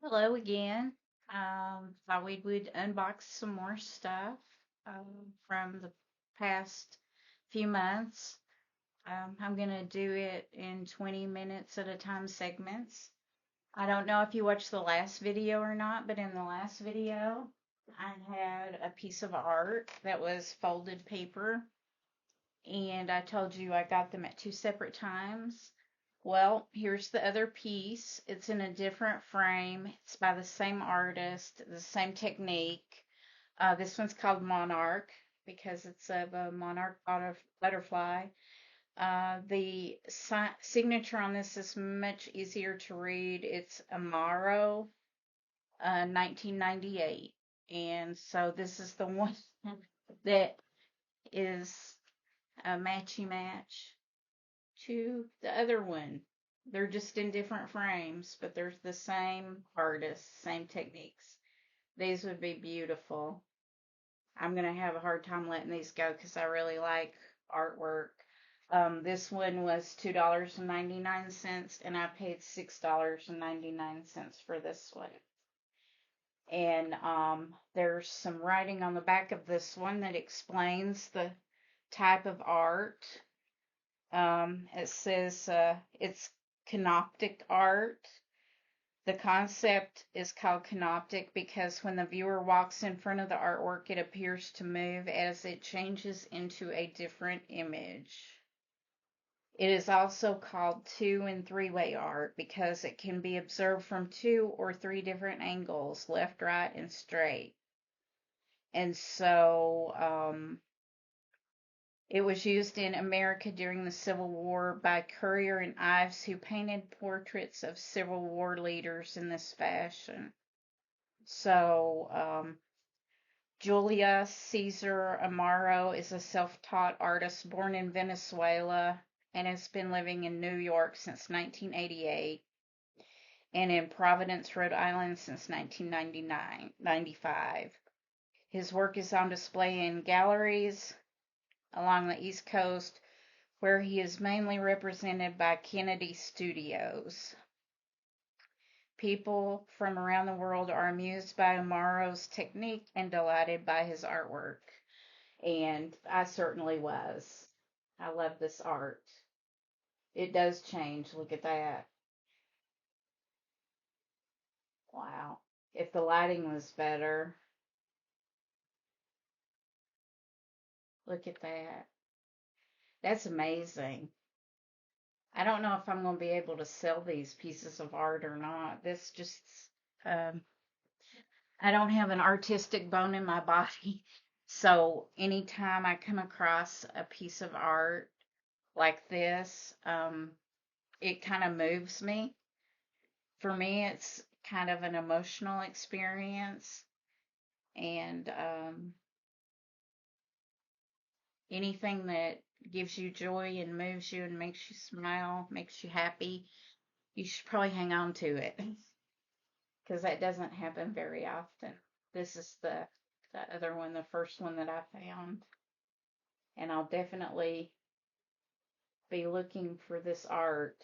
Hello again. Thought we would unbox some more stuff from the past few months. I'm going to do it in 20 minutes at a time segments. I don't know if you watched the last video or not, but in the last video, I had a piece of art that was folded paper, and I told you I got them at two separate times. Well, here's the other piece. It's in a different frame. It's by the same artist, the same technique. This one's called Monarch because it's of a monarch butterfly. The signature on this is much easier to read. It's Amaro, 1998. And so this is the one that is a matchy match to the other one. They're just in different frames, but they're the same artist, same techniques. These would be beautiful. I'm going to have a hard time letting these go because I really like artwork. This one was $2.99, and I paid $6.99 for this one. And there's some writing on the back of this one that explains the type of art. It says it's canoptic art. The concept is called canoptic because when the viewer walks in front of the artwork, it appears to move as it changes into a different image. It is also called two and three-way art because it can be observed from two or three different angles, left, right, and straight. And so it was used in America during the Civil War by Currier and Ives, who painted portraits of Civil War leaders in this fashion. So, Julia Caesar Amaro is a self taught artist born in Venezuela and has been living in New York since 1988 and in Providence, Rhode Island since 1995. His work is on display in galleries along the East Coast, where he is mainly represented by Kennedy Studios. People from around the world are amused by Amaro's technique and delighted by his artwork. And I certainly was. I love this art. It does change. Look at that. Wow. If the lighting was better, look at that. That's amazing. I don't know if I'm going to be able to sell these pieces of art or not. This just, um, I don't have an artistic bone in my body. So anytime I come across a piece of art like this, it kind of moves me. For me, it's kind of an emotional experience. And anything that gives you joy and moves you and makes you smile, makes you happy, you should probably hang on to it because that doesn't happen very often. This is the other one, the first one that I found, and I'll definitely be looking for this art.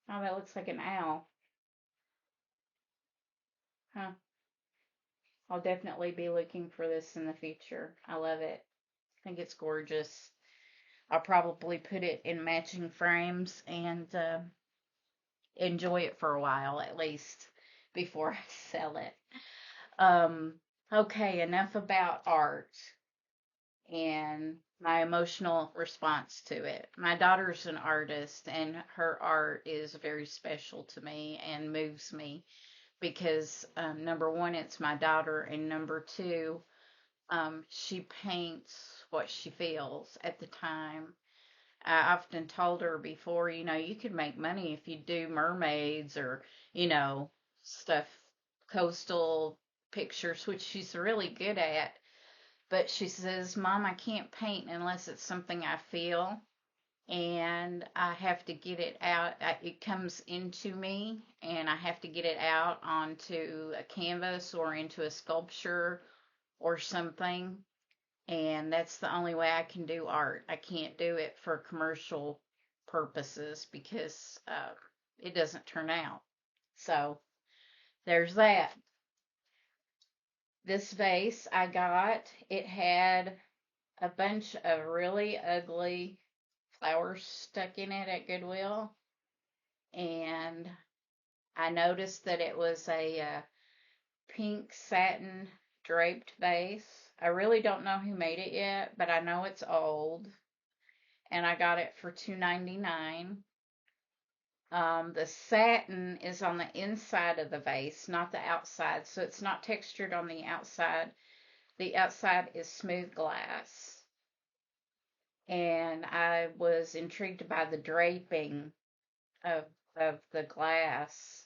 Oh, that looks like an owl. Huh. I'll definitely be looking for this in the future. I love it. I think it's gorgeous. I'll probably put it in matching frames and enjoy it for a while at least before I sell it. Um, okay, enough about art and my emotional response to it. My daughter's an artist, and her art is very special to me and moves me because number one, it's my daughter, and number two, she paints what she feels at the time. I often told her before, you could make money if you do mermaids or, stuff, coastal pictures, which she's really good at. But she says, Mom, I can't paint unless it's something I feel and I have to get it out. It comes into me and I have to get it out onto a canvas or into a sculpture or something. And that's the only way I can do art. I can't do it for commercial purposes because it doesn't turn out. So there's that. This vase I got, it had a bunch of really ugly flowers stuck in it at Goodwill. And I noticed that it was a pink satin draped vase. I really don't know who made it yet, but I know it's old. And I got it for $2.99. The satin is on the inside of the vase, not the outside, so it's not textured on the outside. The outside is smooth glass. And I was intrigued by the draping of the glass.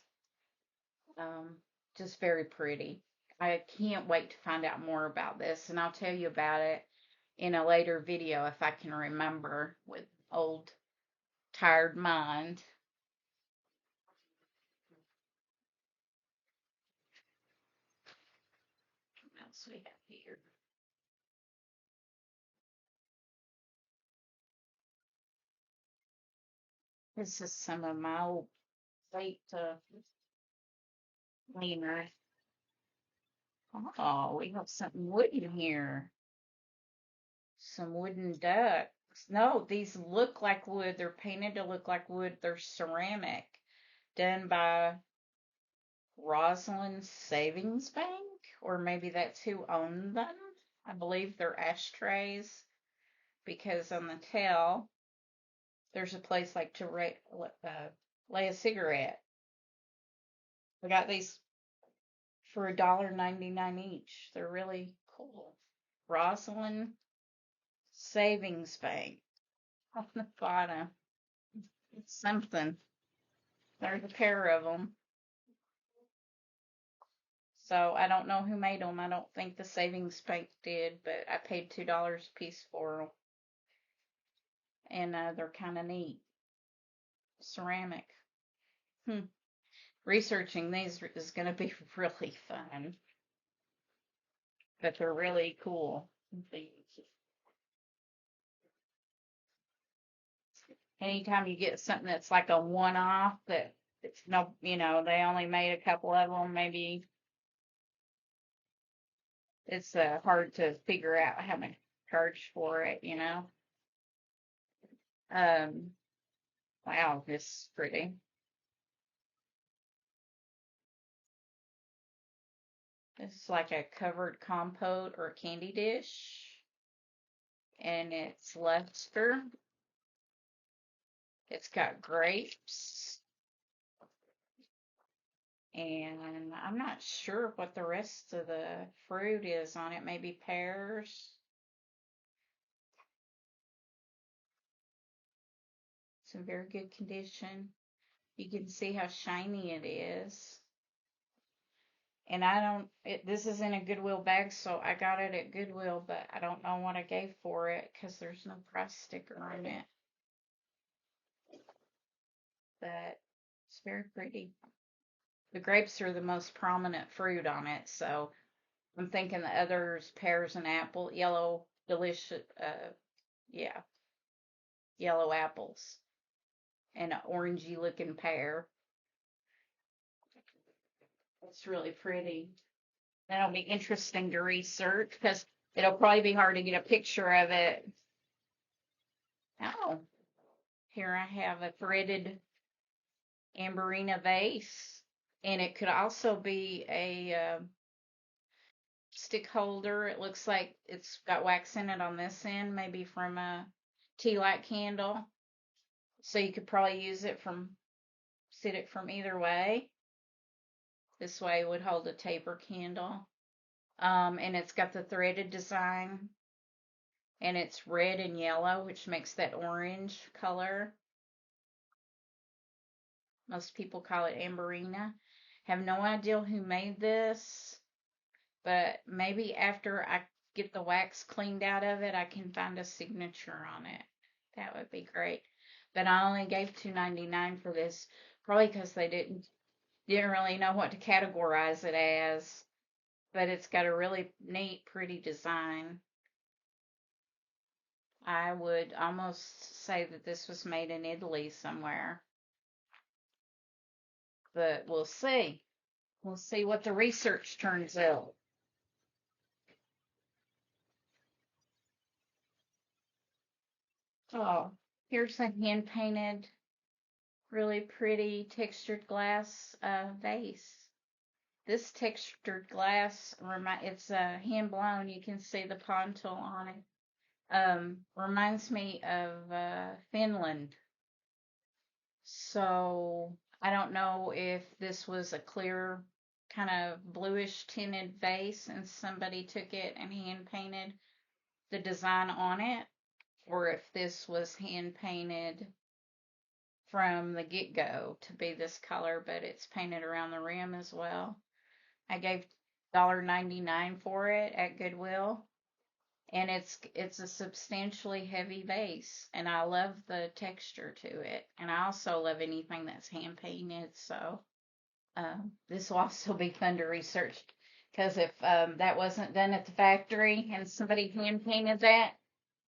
Um, just very pretty. I can't wait to find out more about this, and I'll tell you about it in a later video if I can remember with old tired mind. What else we have here? This is some of my old plate cleaner. Oh, we have something wooden here. Some wooden ducks. No, these look like wood. They're painted to look like wood. They're ceramic, done by Rosalind Savings Bank, or maybe that's who owned them. I believe they're ashtrays because on the tail there's a place like to lay a cigarette. I got these for $1.99 each. They're really cool. Rosalind Savings Bank on the bottom. It's something. There's a pair of them. So I don't know who made them. I don't think the savings bank did, but I paid $2 a piece for them, and they're kind of neat. Ceramic. Hmm. Researching these is going to be really fun, but they're really cool. Anytime you get something that's like a one-off that it's no, they only made a couple of them, maybe it's hard to figure out how much charge for it. Um, wow, this is pretty. This is like a covered compote or candy dish, and it's luster. It's got grapes, and I'm not sure what the rest of the fruit is on it. Maybe pears. It's in very good condition. You can see how shiny it is. And I don't, this is in a Goodwill bag, so I got it at Goodwill, but I don't know what I gave for it because there's no price sticker on it. But it's very pretty. The grapes are the most prominent fruit on it, so I'm thinking the others, pears and apple, yellow, delicious, yeah, yellow apples, and an orangey looking pear. It's really pretty. That'll be interesting to research because it'll probably be hard to get a picture of it. Oh, here I have a threaded amberina vase, and it could also be a stick holder. It looks like it's got wax in it on this end, maybe from a tea light candle. So you could probably sit it from either way. This way it would hold a taper candle. And it's got the threaded design, and it's red and yellow, which makes that orange color. Most people call it amberina. Have no idea who made this, but maybe after I get the wax cleaned out of it, I can find a signature on it. That would be great. But I only gave $2.99 for this, probably because they didn't really know what to categorize it as. But it's got a really neat, pretty design. I would almost say that this was made in Italy somewhere. but we'll see. We'll see what the research turns out. Oh, here's a hand painted, really pretty textured glass vase. This textured glass, it's hand blown. You can see the pontil on it. Reminds me of Finland. So I don't know if this was a clear, kind of bluish tinted vase and somebody took it and hand painted the design on it, or if this was hand painted from the get-go to be this color, but it's painted around the rim as well. I gave $1.99 for it at Goodwill, and it's a substantially heavy vase, and I love the texture to it, and I also love anything that's hand painted. So this will also be fun to research, because if that wasn't done at the factory and somebody hand painted that,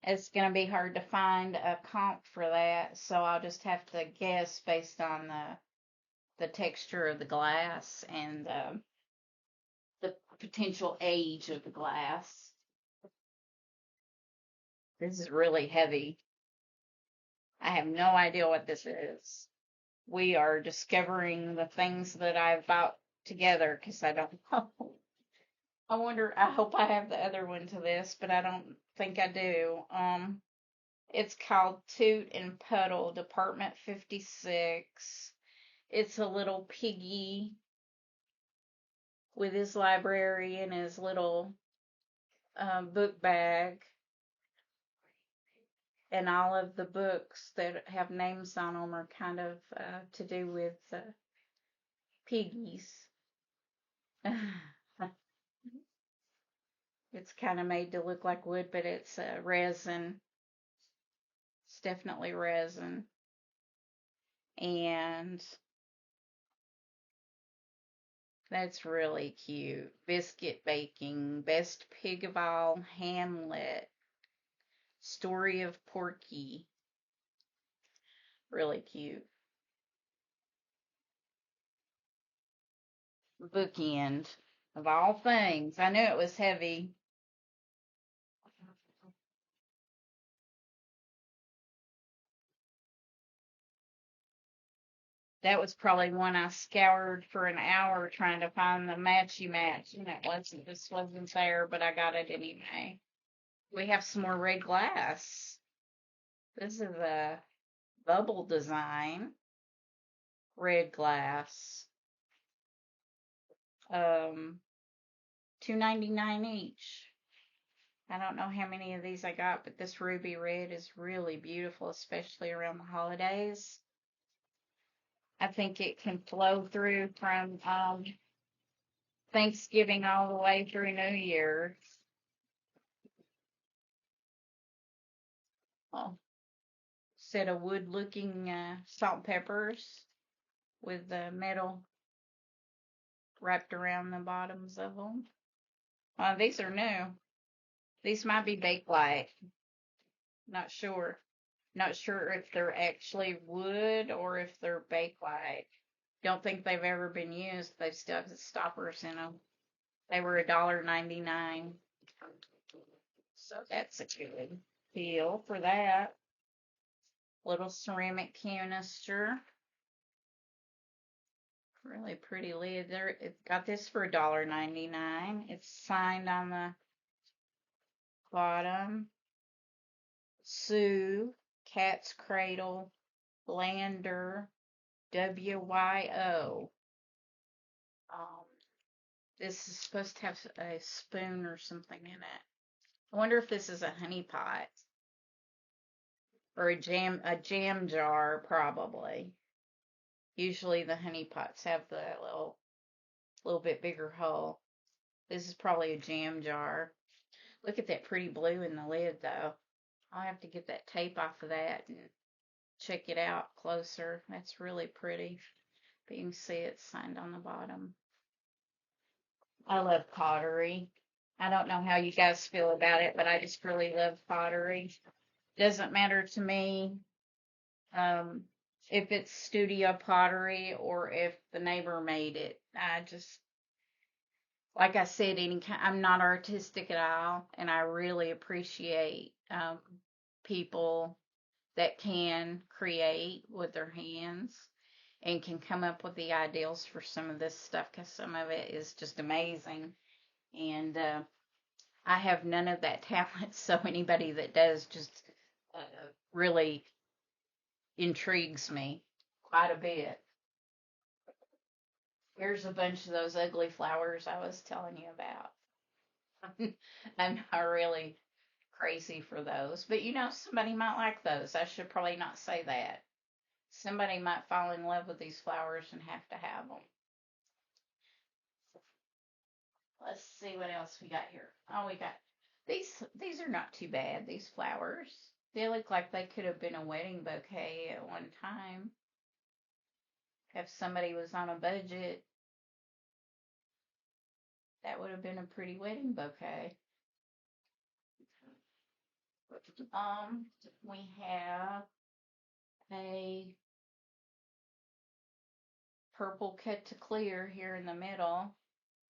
it's going to be hard to find a comp for that. So I'll just have to guess based on the texture of the glass and the potential age of the glass. This is really heavy. I have no idea what this is. We are discovering the things that I've bought together because I don't know. I hope I have the other one to this, but I don't think I do. It's called Toot and Puddle, Department 56. It's a little piggy with his library and his little book bag, and all of the books that have names on them are kind of to do with piggies. It's kind of made to look like wood, but it's resin. It's definitely resin. And that's really cute. Biscuit baking, best pig of all, Hamlet, story of Porky. Really cute. Bookend of all things. I knew it was heavy. That was probably one I scoured for an hour trying to find the matchy match, and this wasn't there, but I got it anyway. We have some more red glass. This is a bubble design red glass. $2.99 each. I don't know how many of these I got, but this ruby red is really beautiful, especially around the holidays. I think it can flow through from Thanksgiving all the way through New Year's. Oh, set of wood-looking salt and peppers with the metal wrapped around the bottoms of them. These are new. These might be Bakelite. Not sure. Not sure if they're actually wood or if they're Bakelite. Don't think they've ever been used. They've still got stoppers in them. They were $1.99. So that's a good deal for that. Little ceramic canister. Really pretty lid. It got this for $1.99. It's signed on the bottom. Sue, Cat's Cradle, Lander, WYO. This is supposed to have a spoon or something in it. I wonder if this is a honey pot or a jam jar, probably. Usually the honey pots have the little bit bigger hole. This is probably a jam jar. Look at that pretty blue in the lid, though. I'll have to get that tape off of that and check it out closer. That's really pretty. But you can see it's signed on the bottom. I love pottery. I don't know how you guys feel about it, but I just really love pottery. Doesn't matter to me if it's studio pottery or if the neighbor made it. I just, like I said, I'm not artistic at all, and I really appreciate people that can create with their hands and can come up with the ideals for some of this stuff because some of it is just amazing. And I have none of that talent, so anybody that does just uh, really intrigues me quite a bit. Here's a bunch of those ugly flowers I was telling you about. I'm not really crazy for those, but somebody might like those. I should probably not say that. Somebody might fall in love with these flowers and have to have them. Let's see what else we got here. Oh, we got these. These are not too bad. These flowers. They look like they could have been a wedding bouquet at one time. If somebody was on a budget, that would have been a pretty wedding bouquet. We have a purple cut to clear here in the middle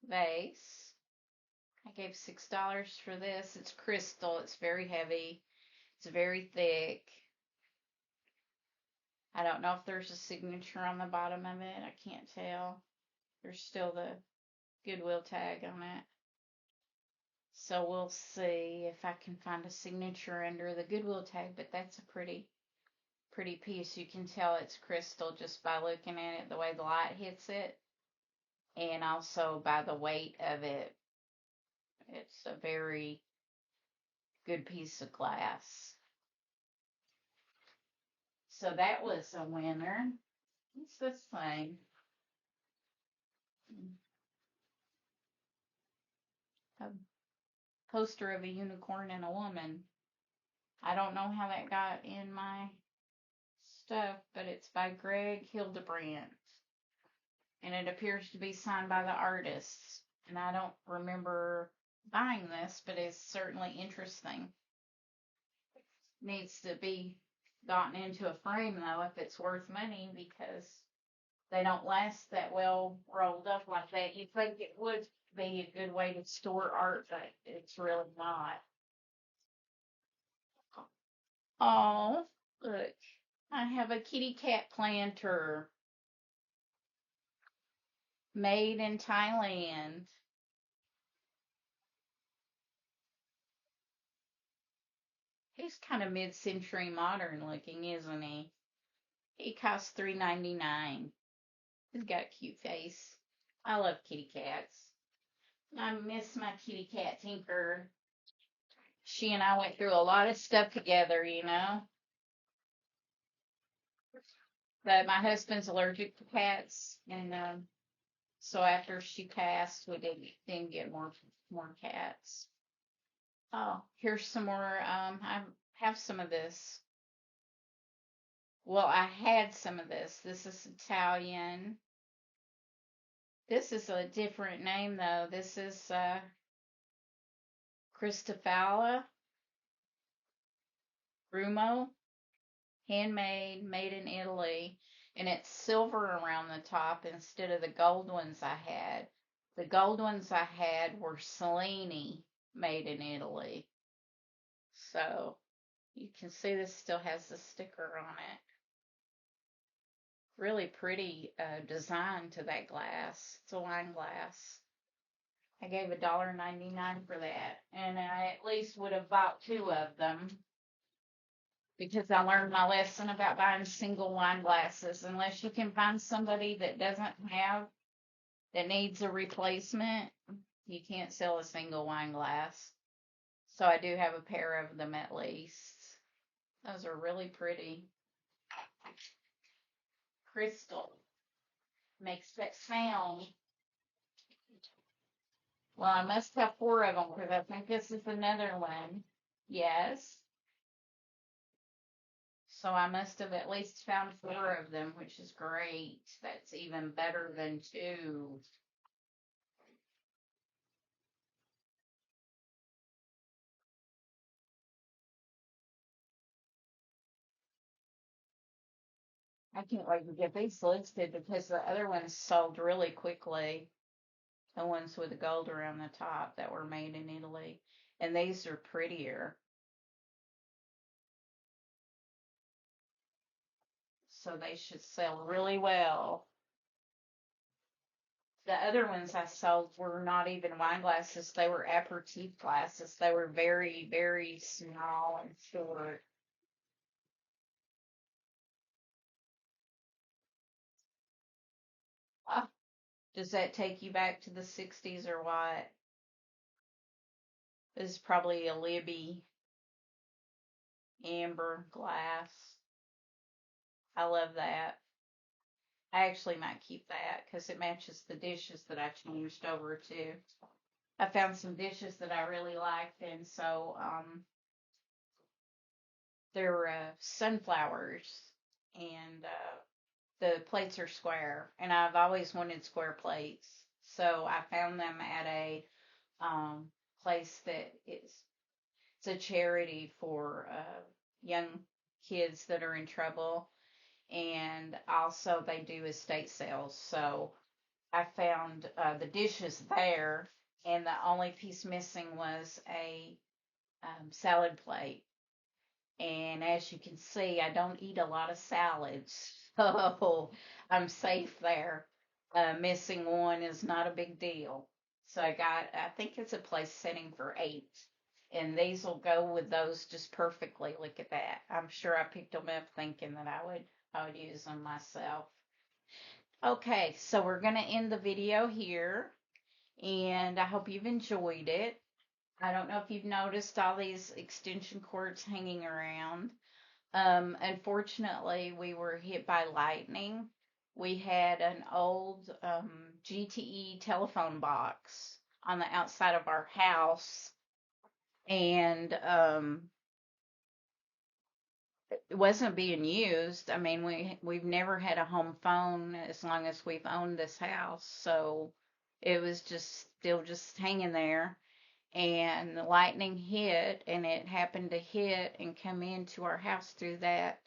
vase. I gave $6 for this. It's crystal. It's very heavy. It's very thick. I don't know if there's a signature on the bottom of it. I can't tell. There's still the Goodwill tag on it. So we'll see if I can find a signature under the Goodwill tag, but that's a pretty piece. You can tell it's crystal just by looking at it, the way the light hits it, and also by the weight of it. It's a very good piece of glass. So that was a winner. What's this thing? A poster of a unicorn and a woman. I don't know how that got in my stuff, but it's by Greg Hildebrandt. And it appears to be signed by the artist. And I don't remember buying this, but it's certainly interesting. Needs to be gotten into a frame, though, if it's worth money, because they don't last that well rolled up like that. You'd think it would be a good way to store art, but it's really not. Oh, look. I have a kitty cat planter made in Thailand. He's kind of mid-century modern looking, isn't he? He costs $3.99. He's got a cute face. I love kitty cats. I miss my kitty cat Tinker. She and I went through a lot of stuff together. But my husband's allergic to cats, and so after she passed, we didn't get more cats. Oh, here's some more. I have some of this. Well, I had some of this. This is Italian. This is a different name though. This is Cristofala Grumo, handmade, made in Italy, and it's silver around the top instead of the gold ones I had. The gold ones I had were Cellini, made in Italy. So you can see this still has the sticker on it. Really pretty design to that glass. It's a wine glass. I gave $1.99 for that, and I at least would have bought two of them because I learned my lesson about buying single wine glasses. Unless you can find somebody that doesn't have, that needs a replacement, you can't sell a single wine glass. So I do have a pair of them at least. Those are really pretty. Crystal makes that sound. Well, I must have four of them because I think this is another one. Yes. So I must have at least found four of them, which is great. That's even better than two. I can't wait to get these listed because the other ones sold really quickly. The ones with the gold around the top that were made in Italy. And these are prettier. So they should sell really well. The other ones I sold were not even wine glasses. They were aperitif glasses. They were very, very small and short. Ah, does that take you back to the 60s or what? This is probably a Libby amber glass. I love that. I actually might keep that because it matches the dishes that I changed over to. I found some dishes that I really liked, and so they're sunflowers, and the plates are square, and I've always wanted square plates. So I found them at a place that is it's a charity for young kids that are in trouble, and also they do estate sales. So I found the dishes there, and the only piece missing was a salad plate. And as you can see, I don't eat a lot of salads, so I'm safe there. Missing one is not a big deal. So I think it's a place setting for 8. And these will go with those just perfectly. Look at that. I'm sure I picked them up thinking that I would use them myself. Okay, so we're going to end the video here, and I hope you've enjoyed it. I don't know if you've noticed all these extension cords hanging around. Unfortunately, we were hit by lightning. We had an old GTE telephone box on the outside of our house, and it wasn't being used. I mean, we've never had a home phone as long as we've owned this house, so it was just still just hanging there. And the lightning hit, and it happened to hit and come into our house through that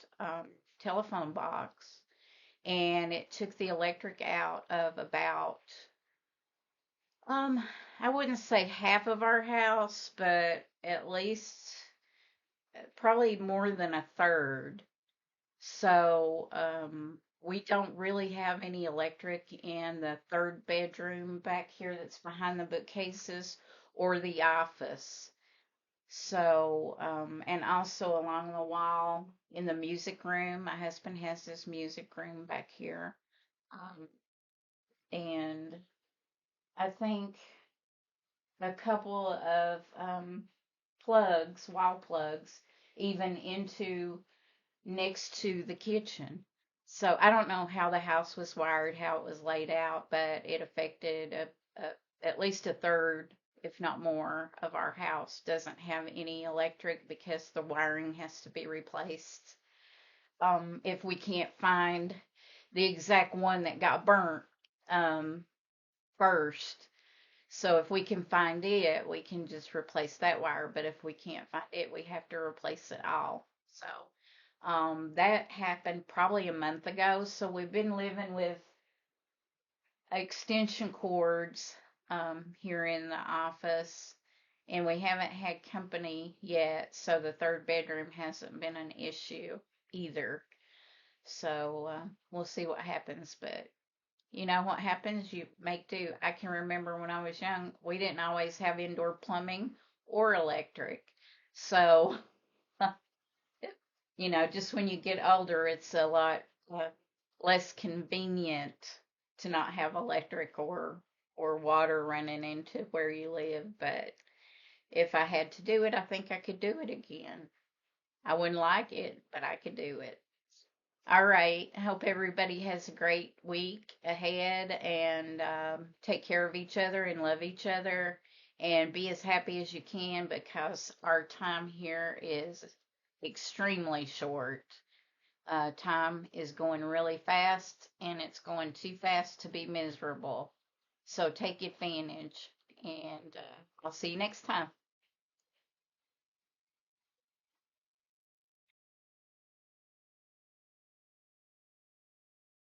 telephone box, and it took the electric out of about um I wouldn't say half of our house, but at least probably more than a third. So, we don't really have any electric in the third bedroom back here that's behind the bookcases or the office. So, and also along the wall in the music room, my husband has this music room back here. Um, and I think a couple of plugs, wall plugs, even into next to the kitchen. So I don't know how the house was wired, how it was laid out, but it affected at least a third, if not more, of our house doesn't have any electric because the wiring has to be replaced. If we can't find the exact one that got burnt um, first, so if we can find it, we can just replace that wire. But if we can't find it, we have to replace it all. So that happened probably a month ago. So we've been living with extension cords here in the office, and we haven't had company yet. So the third bedroom hasn't been an issue either. So we'll see what happens. But you know what happens? You make do. I can remember when I was young, we didn't always have indoor plumbing or electric. So, just when you get older, it's a lot less convenient to not have electric or water running into where you live. But if I had to do it, I think I could do it again. I wouldn't like it, but I could do it. All right. I hope everybody has a great week ahead, and take care of each other and love each other and be as happy as you can because our time here is extremely short. Time is going really fast, and it's going too fast to be miserable. So take advantage, and I'll see you next time.